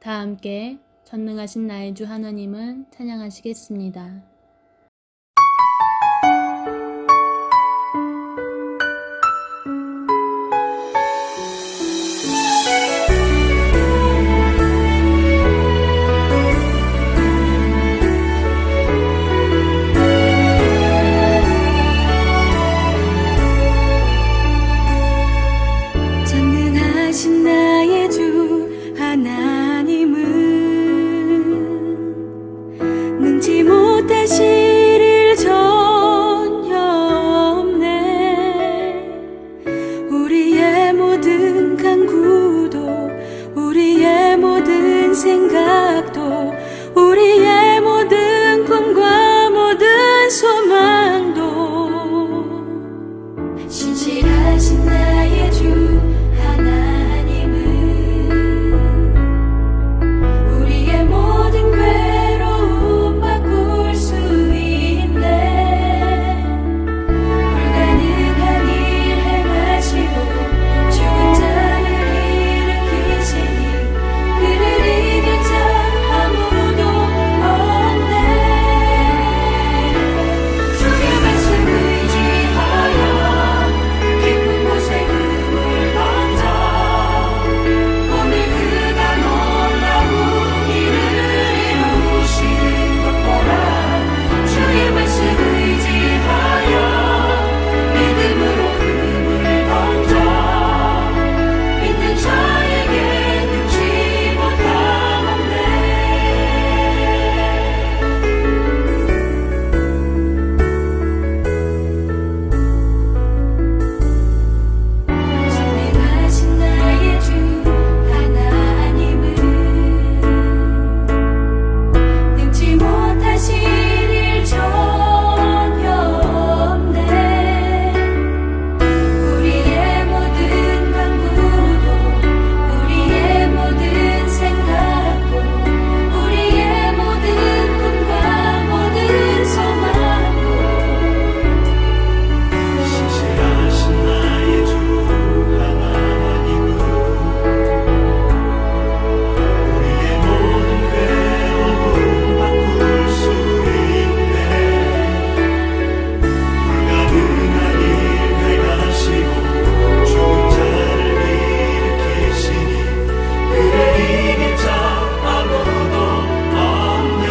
다 함께 전능하신 나의 주 하나님은 찬양하시겠습니다. 전능하신 나의 주 하나님은 능지 못하실 일 전혀 없네. 우리의 모든 간구도 우리의 모든 생각도 우리의 모든 꿈과 모든 소망도 신실하신 나의 주 하나님은 우리의 모든 괴로움 바꿀 수 있네. 불가능한 일 행하시고 죽은 자를 일으키시니 그를 이길 자 아무도 없네. 주의 말씀 의지하여 깊은 곳에 금을 던져 오늘 그가 놀라운 일을 이루시는 것 보라. 주의 말씀 의지하여 믿음으로 금을 던져 믿는 자에게 능치 못함 없네. 전능하신 나의 주 하나님은 능지 못하실 일 전혀 없네. 우리의 모든 간구도 우리의 모든 생각도 우리의 모든 꿈과 모든 소망도 신실하신 나의 주 하나님은 우리의 모든 괴로움 바꿀 수 있네. 불가능한 일 행하시고 죽은 자를 일으키시니 그를 이길 자 아무도 없네.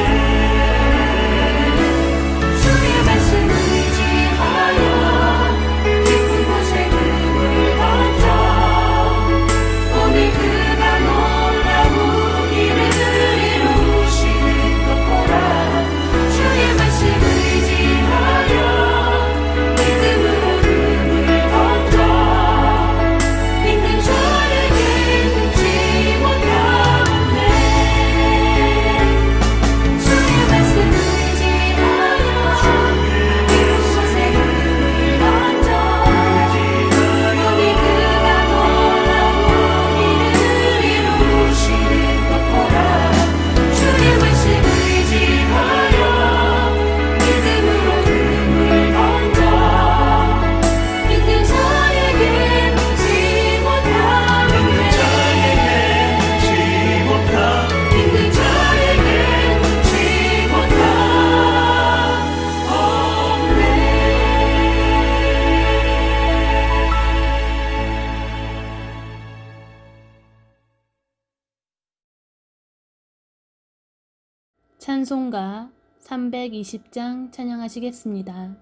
주의 말씀 의지하여 깊은 곳에 금을 던져 오늘 그가 놀라운 일을 이루시는 것 보라. 주의 말씀 의지하여 믿음으로 금을 던져 믿는 자에게 능치 못함 없네. 주의 말씀 의지하여 깊은 곳에 금을 던져 오늘 그가 놀라운 일을 이루시는 것 보라. 주의 말씀 의지하여 믿음으로 금을 던져 믿는 자에게 능치 못함 없네. 믿는 자에게 능치 못함 없네. 찬송가 320장 찬양하시겠습니다.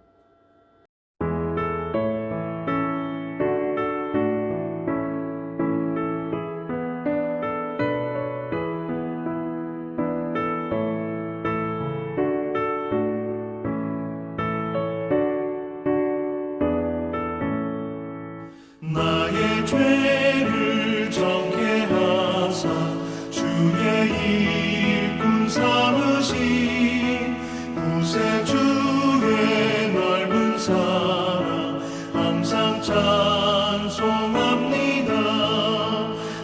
나의 죄를 정케 하사 주의 일꾼 삼으신 구세주의 넓은 사랑 항상 찬송합니다.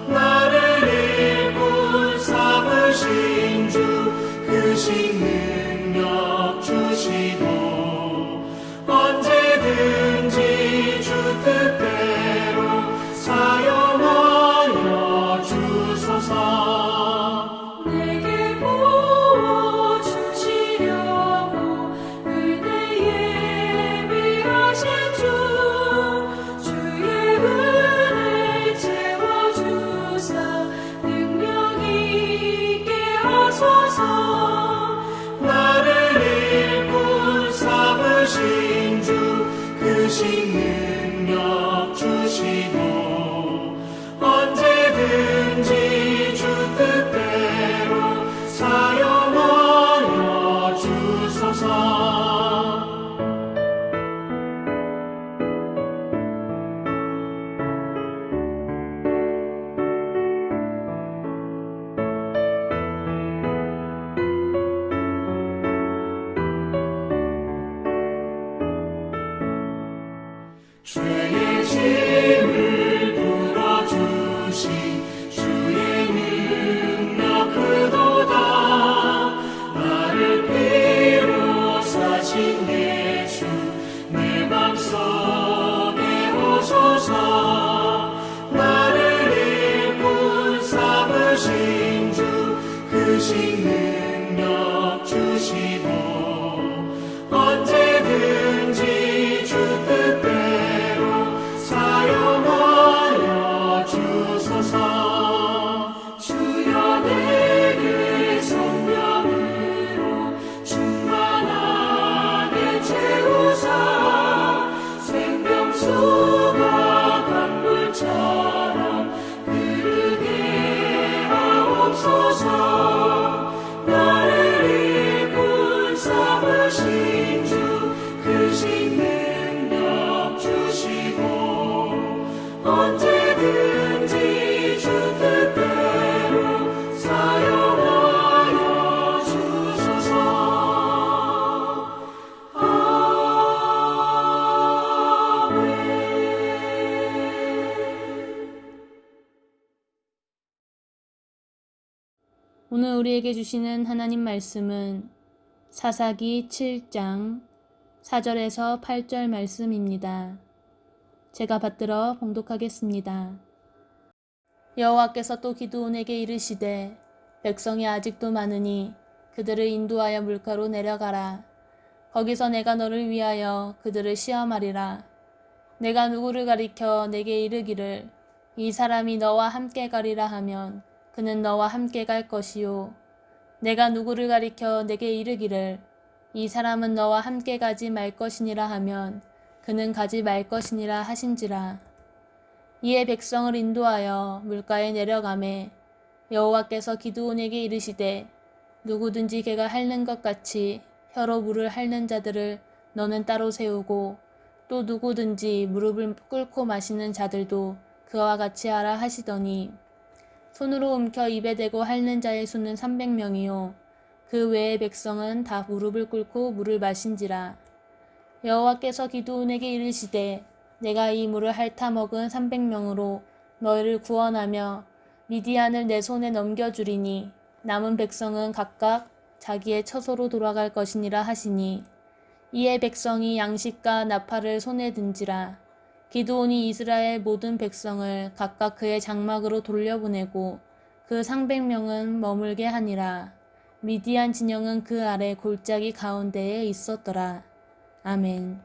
나를 일꾼 삼으신 주 크신 능력 주시고 언제든지 주 뜻대로 사용하여 주소서. 주소서. 나를 일꾼 삼으신 주 그 능력 주시고 언제든지 주 뜻대로 사용하여 주소서. 죄의 짐을 풀어주신 주의 능력 크도다. 나를 피로 사신 예수 내 맘속에 오소서. 나를 일꾼 삼으신 주 그 능력 주시고 언제든지 주 뜻대로 사용하여 주소서. 주여 내게 성령으로 충만하게 채우사 생명수가 강물처럼 흐르게 하옵소서. 나를 일꾼 삼으신 주 그 능력 주시고 언제든지 주 뜻대로 사용하여 주소서. 오늘 우리에게 주시는 하나님 말씀은 사사기 7장 4절에서 8절 말씀입니다. 제가 받들어 봉독하겠습니다. 여호와께서 또 기드온에게 이르시되 백성이 아직도 많으니 그들을 인도하여 물가로 내려가라. 거기서 내가 너를 위하여 그들을 시험하리라. 내가 누구를 가리켜 내게 이르기를 이 사람이 너와 함께 가리라 하면 그는 너와 함께 갈 것이요. 내가 누구를 가리켜 내게 이르기를 이 사람은 너와 함께 가지 말 것이니라 하면 그는 가지 말 것이니라 하신지라. 이에 백성을 인도하여 물가에 내려가매 여호와께서 기드온에게 이르시되 누구든지 걔가 핥는 것 같이 혀로 물을 핥는 자들을 너는 따로 세우고 또 누구든지 무릎을 꿇고 마시는 자들도 그와 같이 하라 하시더니 손으로 움켜 입에 대고 핥는 자의 수는 300명이요 그 외의 백성은 다 무릎을 꿇고 물을 마신지라. 여호와께서 기드온에게 이르시되 내가 이 물을 핥아 먹은 300명으로 너희를 구원하며 미디안을 내 손에 넘겨주리니 남은 백성은 각각 자기의 처소로 돌아갈 것이니라 하시니 이에 백성이 양식과 나팔을 손에 든지라. 기드온이 이스라엘 모든 백성을 각각 그의 장막으로 돌려보내고 그 300명은 머물게 하니라. 미디안 진영은 그 아래 골짜기 가운데에 있었더라. 아멘.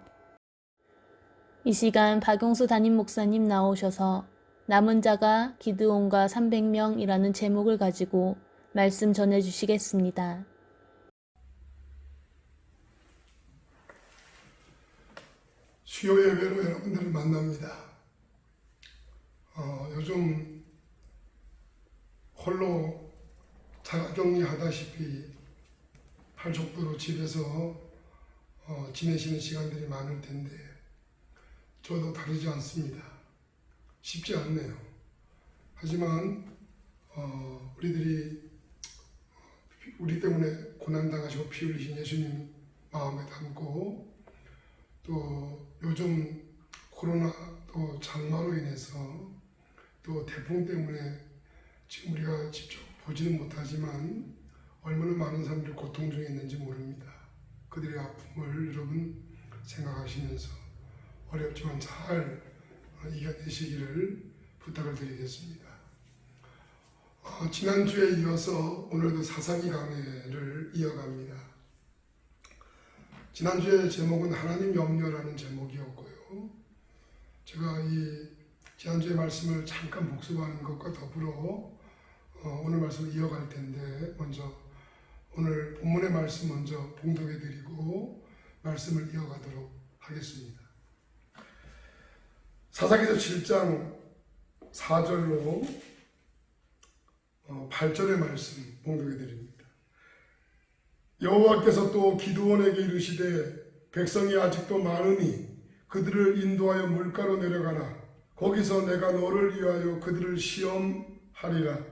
이 시간 박용수 담임 목사님 나오셔서 남은 자가 기드온과 300명이라는 제목을 가지고 말씀 전해주시겠습니다. 수요 예배로 여러분들을 만납니다. 요즘 홀로 자가격리하다시피 할 정도로 집에서 지내시는 시간들이 많을 텐데 저도 다르지 않습니다. 쉽지 않네요. 하지만 우리 때문에 고난당하시고 피 흘리신 예수님 마음에 담고 또 요즘 코로나 또 장마로 인해서 또 태풍 때문에 지금 우리가 직접 보지는 못하지만 얼마나 많은 사람들이 고통 중에 있는지 모릅니다. 그들의 아픔을 여러분 생각하시면서 어렵지만 잘 이겨내시기를 부탁을 드리겠습니다. 지난주에 이어서 오늘도 사사기 강해를 이어갑니다. 지난주에 제목은 하나님 염려라는 제목이었고요. 제가 이 지난주의 말씀을 잠깐 복습하는 것과 더불어 오늘 말씀을 이어갈 텐데 먼저 말씀 먼저 봉독해 드리고 말씀을 이어가도록 하겠습니다. 사사기서 7장 4절로 8절의 말씀 봉독해 드립니다. 여호와께서 또 기드온에게 이르시되 백성이 아직도 많으니 그들을 인도하여 물가로 내려가라. 거기서 내가 너를 위하여 그들을 시험하리라.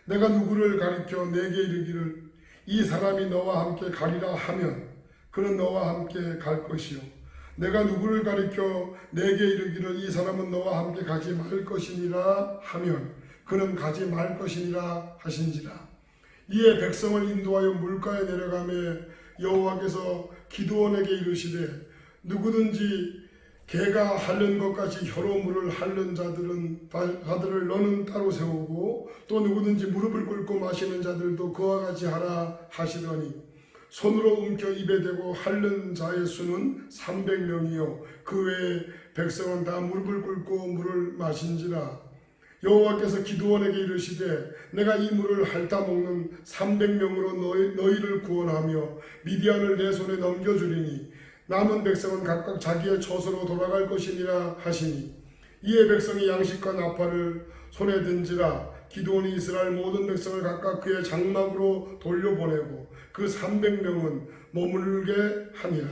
내가 누구를 가리켜 내게 이르기를 이 사람이 너와 함께 가리라 하면 그는 너와 함께 갈 것이요 내가 누구를 가리켜 내게 이르기를 이 사람은 너와 함께 가지 말 것이니라 하면 그는 가지 말 것이니라 하신지라. 이에 백성을 인도하여 물가에 내려가매 여호와께서 기드온에게 이르시되 누구든지 개가 핥는 것 같이 혀로 물을 핥는 자들을 너는 따로 세우고 또 누구든지 무릎을 꿇고 마시는 자들도 그와 같이 하라 하시더니 손으로 움켜 입에 대고 핥는 자의 수는 300명이요 그 외에 백성은 다 무릎을 꿇고 물을 마신지라. 여호와께서 기드온에게 이르시되 내가 이 물을 핥아 먹는 300명으로 너희를 구원하며 미디안을 내 손에 넘겨주리니 남은 백성은 각각 자기의 처소로 돌아갈 것이니라 하시니 이에 백성이 양식과 나팔을 손에 든지라. 기드온이 이스라엘 모든 백성을 각각 그의 장막으로 돌려보내고 그 300명은 머물게 하니라.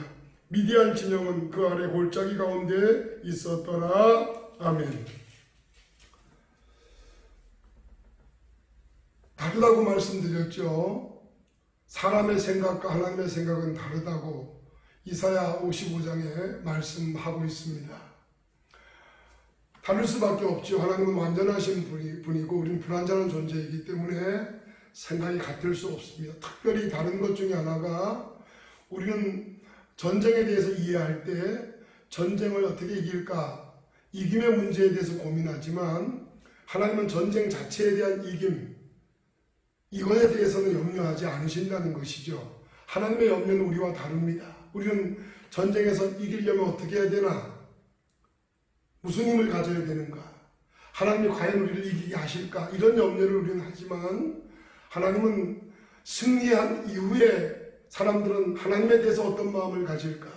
미디안 진영은 그 아래 골짜기 가운데 있었더라. 아멘. 다르다고 말씀드렸죠. 사람의 생각과 하나님의 생각은 다르다고 이사야 55장에 말씀하고 있습니다. 다를 수밖에 없죠. 하나님은 완전하신 분이고 우리는 불완전한 존재이기 때문에 생각이 같을 수 없습니다. 특별히 다른 것 중에 하나가 우리는 전쟁에 대해서 이해할 때 전쟁을 어떻게 이길까, 이김의 문제에 대해서 고민하지만 하나님은 전쟁 자체에 대한 이김, 이거에 대해서는 염려하지 않으신다는 것이죠. 하나님의 염려는 우리와 다릅니다. 우리는 전쟁에서 이기려면 어떻게 해야 되나? 무슨 힘을 가져야 되는가? 하나님이 과연 우리를 이기게 하실까? 이런 염려를 우리는 하지만 하나님은 승리한 이후에 사람들은 하나님에 대해서 어떤 마음을 가질까?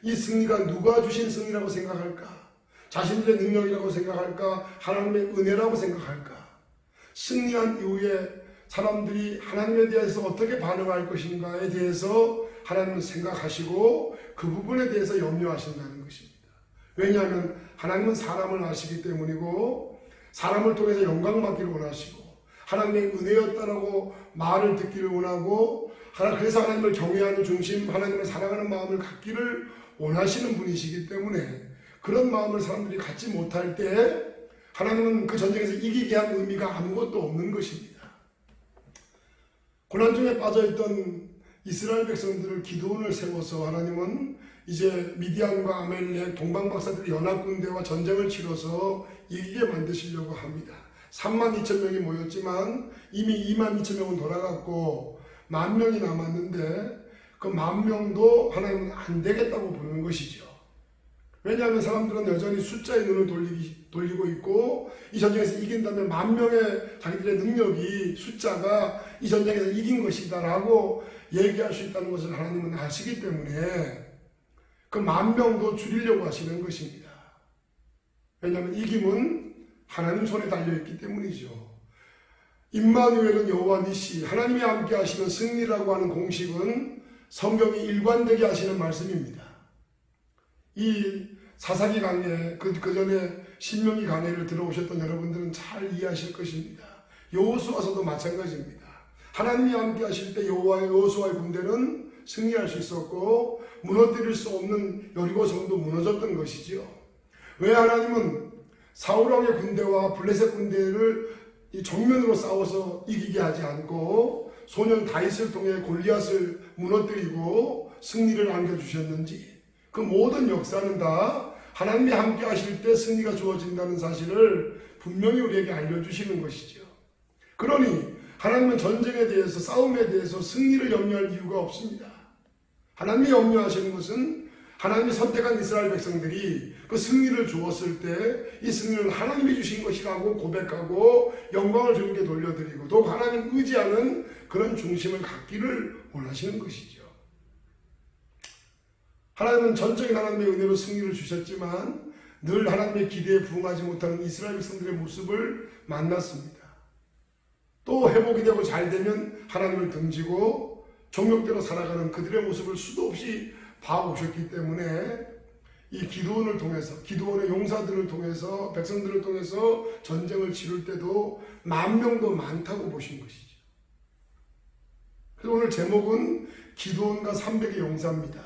이 승리가 누가 주신 승리라고 생각할까? 자신들의 능력이라고 생각할까? 하나님의 은혜라고 생각할까? 승리한 이후에 사람들이 하나님에 대해서 어떻게 반응할 것인가에 대해서 하나님은 생각하시고 그 부분에 대해서 염려하신다는 것입니다. 왜냐하면 하나님은 사람을 아시기 때문이고 사람을 통해서 영광받기를 원하시고 하나님의 은혜였다라고 말을 듣기를 원하고 그래서 하나님을 경외하는 중심, 하나님을 사랑하는 마음을 갖기를 원하시는 분이시기 때문에 그런 마음을 사람들이 갖지 못할 때 하나님은 그 전쟁에서 이기게 한 의미가 아무것도 없는 것입니다. 고난 중에 빠져있던 이스라엘 백성들을 기드온을 세워서 하나님은 이제 미디안과 아멜렉 동방박사들이 연합군대와 전쟁을 치러서 이기게 만드시려고 합니다. 32,000명이 모였지만 이미 22,000명은 돌아갔고 10,000명이 남았는데 그 10,000명도 하나님은 안 되겠다고 보는 것이죠. 왜냐하면 사람들은 여전히 숫자의 눈을 돌리고 있고 이 전쟁에서 이긴다면 10,000명의 자기들의 능력이 숫자가 이 전쟁에서 이긴 것이다 라고 얘기할 수 있다는 것을 하나님은 아시기 때문에 그 10,000명도 줄이려고 하시는 것입니다. 왜냐하면 이김은 하나님 손에 달려있기 때문이죠. 임마누엘은 여호와 니시, 하나님이 함께 하시는 승리라고 하는 공식은 성경이 일관되게 하시는 말씀입니다. 이 사사기 강의, 그 전에 신명기 강의를 들어오셨던 여러분들은 잘 이해하실 것입니다. 여호수아서도 마찬가지입니다. 하나님이 함께 하실 때 여호수아의 군대는 승리할 수 있었고 무너뜨릴 수 없는 여리고 성도 무너졌던 것이죠. 왜 하나님은 사울왕의 군대와 블레셋 군대를 정면으로 싸워서 이기게 하지 않고 소년 다윗을 통해 골리앗을 무너뜨리고 승리를 안겨주셨는지, 그 모든 역사는 다 하나님이 함께 하실 때 승리가 주어진다는 사실을 분명히 우리에게 알려주시는 것이죠. 그러니 하나님은 전쟁에 대해서, 싸움에 대해서 승리를 염려할 이유가 없습니다. 하나님이 염려하시는 것은 하나님이 선택한 이스라엘 백성들이 그 승리를 주었을 때 이 승리는 하나님이 주신 것이라고 고백하고 영광을 주님께 돌려드리고 또 하나님 의지하는 그런 중심을 갖기를 원하시는 것이죠. 하나님은 전적인 하나님의 은혜로 승리를 주셨지만 늘 하나님의 기대에 부응하지 못하는 이스라엘 백성들의 모습을 만났습니다. 또 회복이 되고 잘 되면 하나님을 등지고 종력대로 살아가는 그들의 모습을 수도 없이 봐오셨기 때문에 이 기드온을 통해서 기드온의 용사들을 통해서 백성들을 통해서 전쟁을 치를 때도 10,000명도 많다고 보신 것이죠. 그래서 오늘 제목은 기드온과 300의 용사입니다.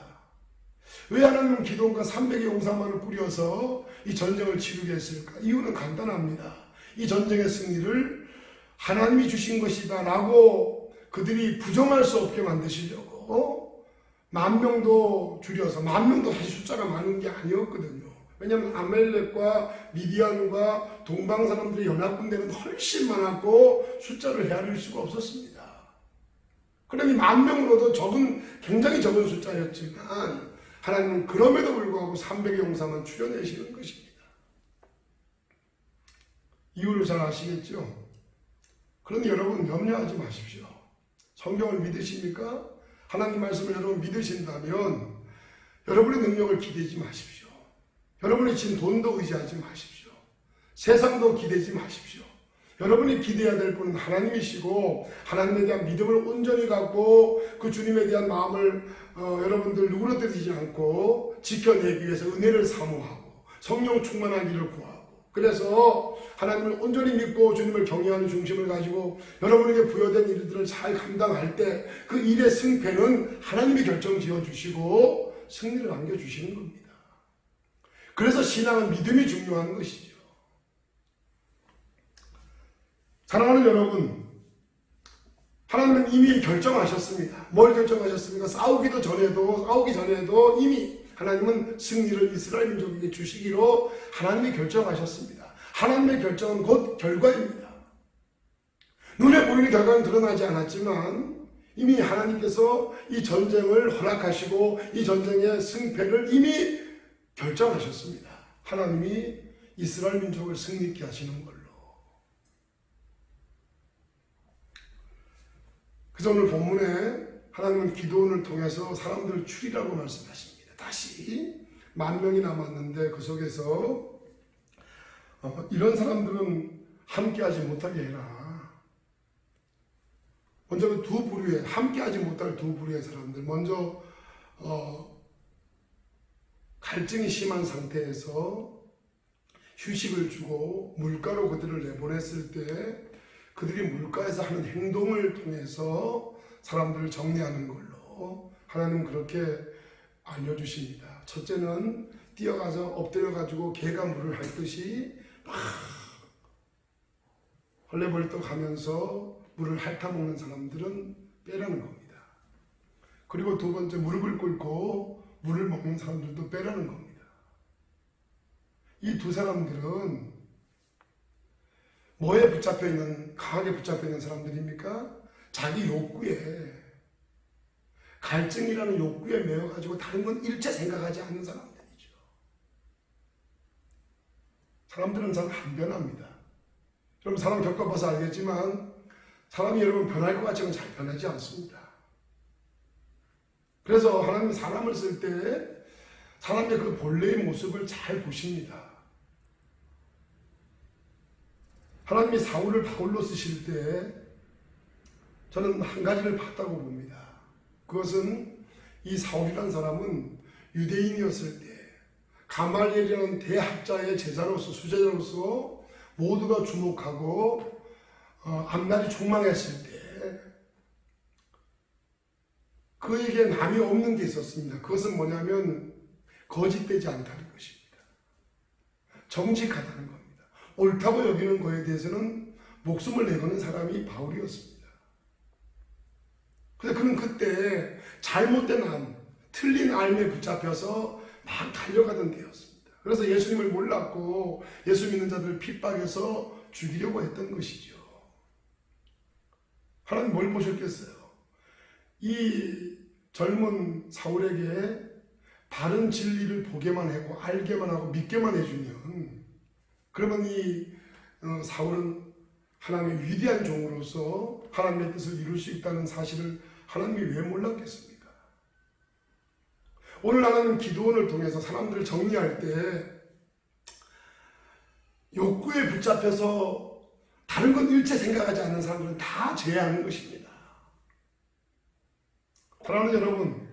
왜 하나님은 기드온과 300의 용사만을 꾸려서 이 전쟁을 치르게 했을까? 이유는 간단합니다. 이 전쟁의 승리를 하나님이 주신 것이다 라고 그들이 부정할 수 없게 만드시려고 10,000명도 줄여서 10,000명도 사실 숫자가 많은 게 아니었거든요. 왜냐하면 아멜렉과 미디안과 동방 사람들의 연합군대는 훨씬 많았고 숫자를 헤아릴 수가 없었습니다. 그러니 10,000명으로도 굉장히 적은 숫자였지만 하나님은 그럼에도 불구하고 300의 용사만 추려내시는 것입니다. 이유를 잘 아시겠죠? 그런데 여러분 염려하지 마십시오. 성경을 믿으십니까? 하나님 말씀을 여러분 믿으신다면 여러분의 능력을 기대지 마십시오. 여러분이 진 돈도 의지하지 마십시오. 세상도 기대지 마십시오. 여러분이 기대해야 될 분은 하나님이시고 하나님에 대한 믿음을 온전히 갖고 그 주님에 대한 마음을 여러분들 누구로되지 않고 지켜내기 위해서 은혜를 사모하고 성령 충만하기를 구하고 그래서 하나님을 온전히 믿고 주님을 경외하는 중심을 가지고 여러분에게 부여된 일들을 잘 감당할 때 그 일의 승패는 하나님이 결정 지어주시고 승리를 안겨주시는 겁니다. 그래서 신앙은 믿음이 중요한 것이죠. 사랑하는 여러분, 하나님은 이미 결정하셨습니다. 뭘 결정하셨습니까? 싸우기 전에도 이미 하나님은 승리를 이스라엘 민족에게 주시기로 하나님이 결정하셨습니다. 하나님의 결정은 곧 결과입니다. 눈에 보이는 결과는 드러나지 않았지만 이미 하나님께서 이 전쟁을 허락하시고 이 전쟁의 승패를 이미 결정하셨습니다. 하나님이 이스라엘 민족을 승리케 하시는 걸로. 그래서 오늘 본문에 하나님은 기드온을 통해서 사람들을 추리라고 말씀하십니다. 다시 10,000명이 남았는데 그 속에서 이런 사람들은 함께하지 못하게 해라. 먼저 그 두 부류의 함께하지 못할 두 부류의 사람들 먼저 갈증이 심한 상태에서 휴식을 주고 물가로 그들을 내보냈을 때 그들이 물가에서 하는 행동을 통해서 사람들을 정리하는 걸로 하나님은 그렇게 알려주십니다. 첫째는 뛰어가서 엎드려가지고 개가 물을 핥듯이 막 헐레벌떡 하면서 물을 핥아먹는 사람들은 빼라는 겁니다. 그리고 두 번째 무릎을 꿇고 물을 먹는 사람들도 빼라는 겁니다. 이 두 사람들은 뭐에 붙잡혀 있는, 강하게 붙잡혀 있는 사람들입니까? 자기 욕구에, 갈증이라는 욕구에 매여가지고 다른 건 일체 생각하지 않는 사람들이죠. 사람들은 잘 안 변합니다. 여러분 사람 겪어봐서 알겠지만 사람이 여러분 변할 것 같지만 잘 변하지 않습니다. 그래서 하나님은 사람을 쓸 때 사람의 그 본래의 모습을 잘 보십니다. 하나님이 사울을 바울로 쓰실 때 저는 한 가지를 봤다고 봅니다. 그것은 이 사울이라는 사람은 유대인이었을 때 가말리엘이라는 대학자의 제자로서 수제자로서 모두가 주목하고 앞날이 촉망했을 때 그에게 남이 없는 게 있었습니다. 그것은 뭐냐면 거짓되지 않다는 것입니다. 정직하다는 겁니다. 옳다고 여기는 거에 대해서는 목숨을 내거는 사람이 바울이었습니다. 그런데 그는 그때 잘못된 안, 틀린 알에 붙잡혀서 막 달려가던 때였습니다. 그래서 예수님을 몰랐고 예수 믿는 자들을 핍박해서 죽이려고 했던 것이죠. 하나님 뭘 보셨겠어요? 이 젊은 사울에게 바른 진리를 보게만 하고 알게만 하고 믿게만 해주면, 그러면 이 사울은 하나님의 위대한 종으로서 하나님의 뜻을 이룰 수 있다는 사실을 하나님이 왜 몰랐겠습니까? 오늘 하나님 기도원을 통해서 사람들을 정리할 때 욕구에 붙잡혀서 다른 건 일체 생각하지 않는 사람들은 다 죄하는 것입니다. 사랑하는 여러분,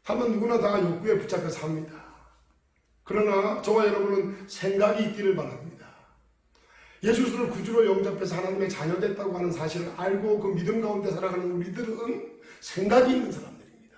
사람은 누구나 다 욕구에 붙잡혀 삽니다. 그러나 저와 여러분은 생각이 있기를 바랍니다. 예수 그리스도를 구주로 영접해서 하나님의 자녀됐다고 하는 사실을 알고 그 믿음 가운데 살아가는 우리들은 생각이 있는 사람들입니다.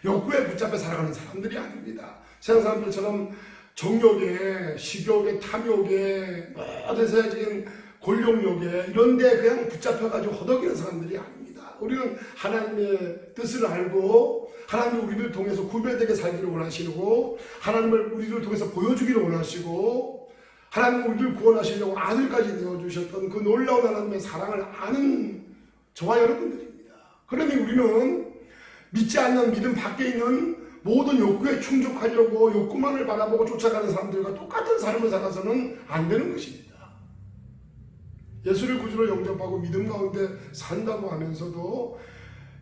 욕구에 붙잡혀 살아가는 사람들이 아닙니다. 세상 사람들처럼 정욕에, 식욕에, 탐욕에, 모든 세상적인 권력욕에 이런 데 그냥 붙잡혀가지고 허덕이는 사람들이 아닙니다. 우리는 하나님의 뜻을 알고 하나님이 우리를 통해서 구별되게 살기를 원하시고 하나님을 우리를 통해서 보여주기를 원하시고 하나님은 우리를 구원하시려고 아들까지 내어주셨던 그 놀라운 하나님의 사랑을 아는 저와 여러분들입니다. 그러니 우리는 믿지 않는 믿음 밖에 있는 모든 욕구에 충족하려고 욕구만을 바라보고 쫓아가는 사람들과 똑같은 삶을 살아서는 안 되는 것입니다. 예수를 구주로 영접하고 믿음 가운데 산다고 하면서도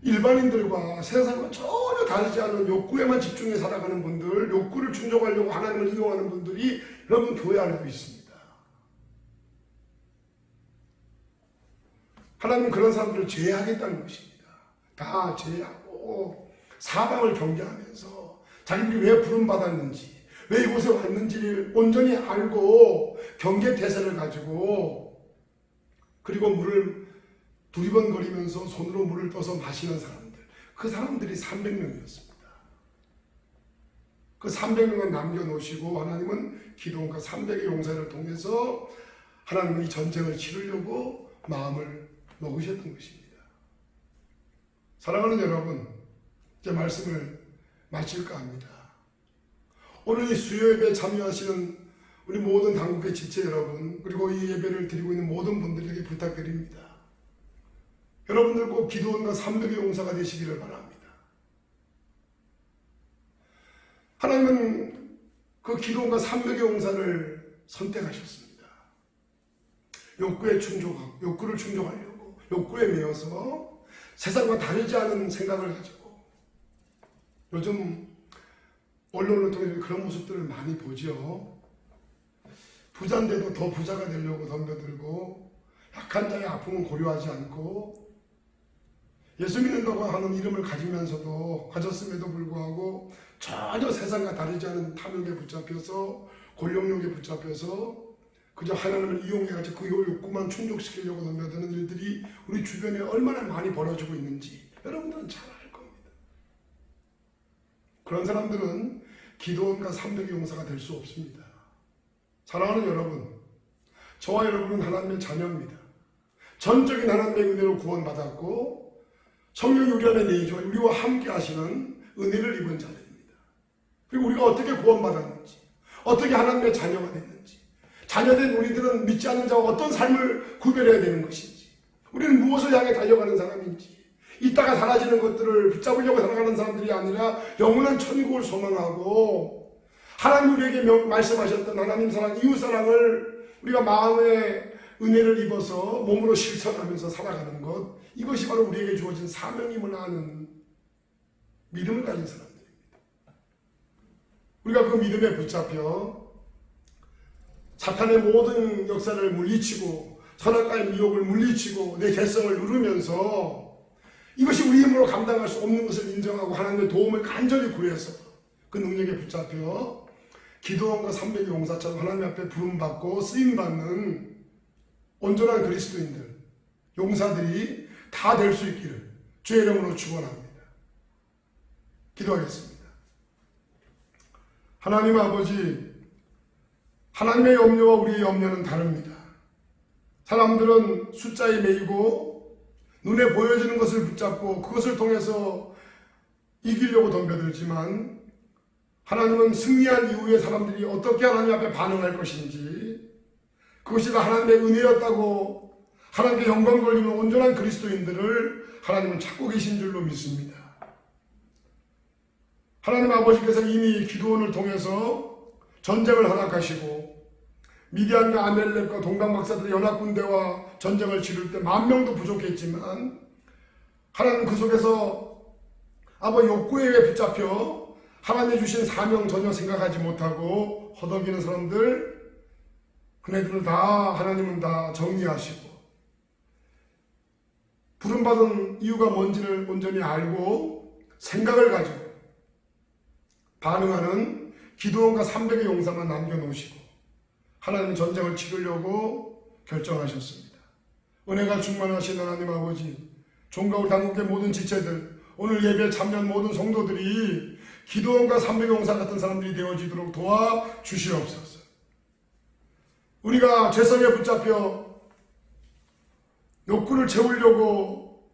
일반인들과 세상과 전혀 다르지 않은 욕구에만 집중해 살아가는 분들, 욕구를 충족하려고 하나님을 이용하는 분들이 여러분 교회 안에도 있습니다. 하나님은 그런 사람들을 제외하겠다는 것입니다. 다 제외하고 사방을 경계하면서 자기들이 왜 부름받았는지, 왜 이곳에 왔는지를 온전히 알고 경계 태세를 가지고 그리고 물을 두리번거리면서 손으로 물을 떠서 마시는 사람들, 그 사람들이 300명이었습니다. 그 300명은 남겨놓으시고 하나님은 기도원과 300의 용사를 통해서 하나님은 이 전쟁을 치르려고 마음을 먹으셨던 것입니다. 사랑하는 여러분, 이제 말씀을 마칠까 합니다. 오늘 이 수요 예배에 참여하시는 우리 모든 당국의 지체 여러분, 그리고 이 예배를 드리고 있는 모든 분들에게 부탁드립니다. 여러분들 꼭 기도원과 300의 용사가 되시기를 바랍니다. 하나님은 그 기도원과 300의 용사를 선택하셨습니다. 욕구에 충족하고, 욕구를 충족하려고, 욕구에 매여서 세상과 다르지 않은 생각을 가지고, 요즘 언론을 통해 그런 모습들을 많이 보죠. 부자인데도 더 부자가 되려고 덤벼들고, 약한 자의 아픔은 고려하지 않고, 예수 믿는다고 하는 이름을 가졌음에도 불구하고 전혀 세상과 다르지 않은 탐욕에 붙잡혀서, 권력욕에 붙잡혀서 그저 하나님을 이용해가지고 그 욕구만 충족시키려고 덤벼드는 일들이 우리 주변에 얼마나 많이 벌어지고 있는지 여러분들은 잘 알 겁니다. 그런 사람들은 기도원과 300의 용사가 될 수 없습니다. 사랑하는 여러분, 저와 여러분은 하나님의 자녀입니다. 전적인 하나님의 은혜로 구원받았고 성령이 우리 안에 내주어 우리와 함께 하시는 은혜를 입은 자들입니다. 그리고 우리가 어떻게 구원받았는지, 어떻게 하나님의 자녀가 됐는지, 자녀된 우리들은 믿지 않는 자와 어떤 삶을 구별해야 되는 것인지, 우리는 무엇을 향해 달려가는 사람인지, 이따가 사라지는 것들을 붙잡으려고 살아가는 사람들이 아니라 영원한 천국을 소망하고 하나님 우리에게 말씀하셨던 하나님 사랑, 이웃 사랑을 우리가 마음의 은혜를 입어서 몸으로 실천하면서 살아가는 것, 이것이 바로 우리에게 주어진 사명임을 아는 믿음을 가진 사람들입니다. 우리가 그 믿음에 붙잡혀 사탄의 모든 역사를 물리치고 선악과의 미혹을 물리치고 내 개성을 누르면서 이것이 우리 힘으로 감당할 수 없는 것을 인정하고 하나님의 도움을 간절히 구해서 그 능력에 붙잡혀 기도원과 300의 용사처럼 하나님 앞에 부름받고 쓰임받는 온전한 그리스도인들, 용사들이 다 될 수 있기를 주의 이름으로 축원합니다. 기도하겠습니다. 하나님 아버지, 하나님의 염려와 우리의 염려는 다릅니다. 사람들은 숫자에 매이고 눈에 보여지는 것을 붙잡고 그것을 통해서 이기려고 덤벼들지만 하나님은 승리한 이후에 사람들이 어떻게 하나님 앞에 반응할 것인지, 그것이 다 하나님의 은혜였다고 하나님께 영광 돌리는 온전한 그리스도인들을 하나님은 찾고 계신 줄로 믿습니다. 하나님 아버지께서 이미 기드온을 통해서 전쟁을 허락하시고 미디안과 아멜렉과 동방박사들의 연합군대와 전쟁을 치를 때 10,000명도 부족했지만 하나님 그 속에서 아버 욕구에 붙잡혀 하나님이 주신 사명 전혀 생각하지 못하고 허덕이는 사람들, 그네들을 다 하나님은 다 정리하시고 부름받은 이유가 뭔지를 온전히 알고 생각을 가지고 반응하는 기드온과 300의 용사만 남겨놓으시고 하나님은 전쟁을 치르려고 결정하셨습니다. 은혜가 충만하신 하나님 아버지, 종과 우리 당국의 모든 지체들, 오늘 예배에 참여한 모든 성도들이 기드온과 300의 용사 같은 사람들이 되어지도록 도와주시옵소서. 우리가 죄성에 붙잡혀 욕구를 채우려고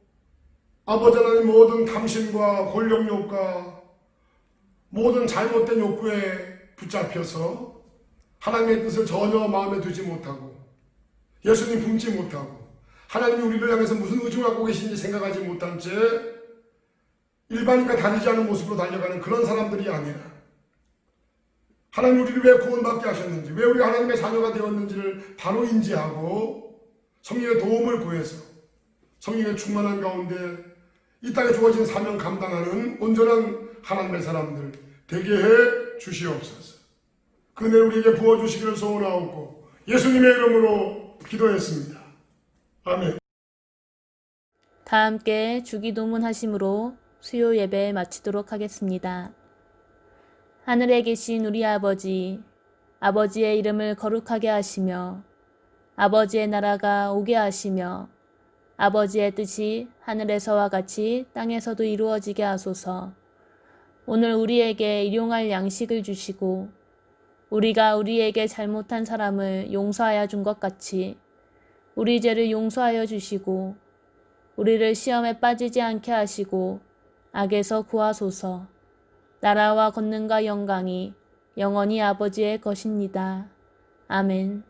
아버지 하나님 모든 탐심과 권력욕과 모든 잘못된 욕구에 붙잡혀서 하나님의 뜻을 전혀 마음에 두지 못하고 예수님 품지 못하고 하나님이 우리를 향해서 무슨 의중을 갖고 계신지 생각하지 못한 채 일반인과 다르지 않은 모습으로 달려가는 그런 사람들이 아니라 하나님 우리를 왜 구원받게 하셨는지, 왜 우리가 하나님의 자녀가 되었는지를 바로 인지하고 성령의 도움을 구해서 성령의 충만한 가운데 이 땅에 주어진 사명 감당하는 온전한 하나님의 사람들 되게 해 주시옵소서. 그 은혜를 우리에게 부어주시기를 소원하옵고 예수님의 이름으로 기도했습니다. 아멘. 다 함께 주기도문 하심으로 수요 예배 마치도록 하겠습니다. 하늘에 계신 우리 아버지, 아버지의 이름을 거룩하게 하시며 아버지의 나라가 오게 하시며 아버지의 뜻이 하늘에서와 같이 땅에서도 이루어지게 하소서. 오늘 우리에게 일용할 양식을 주시고 우리가 우리에게 잘못한 사람을 용서하여 준 것 같이 우리 죄를 용서하여 주시고 우리를 시험에 빠지지 않게 하시고 악에서 구하소서. 나라와 권능과 영광이 영원히 아버지의 것입니다. 아멘.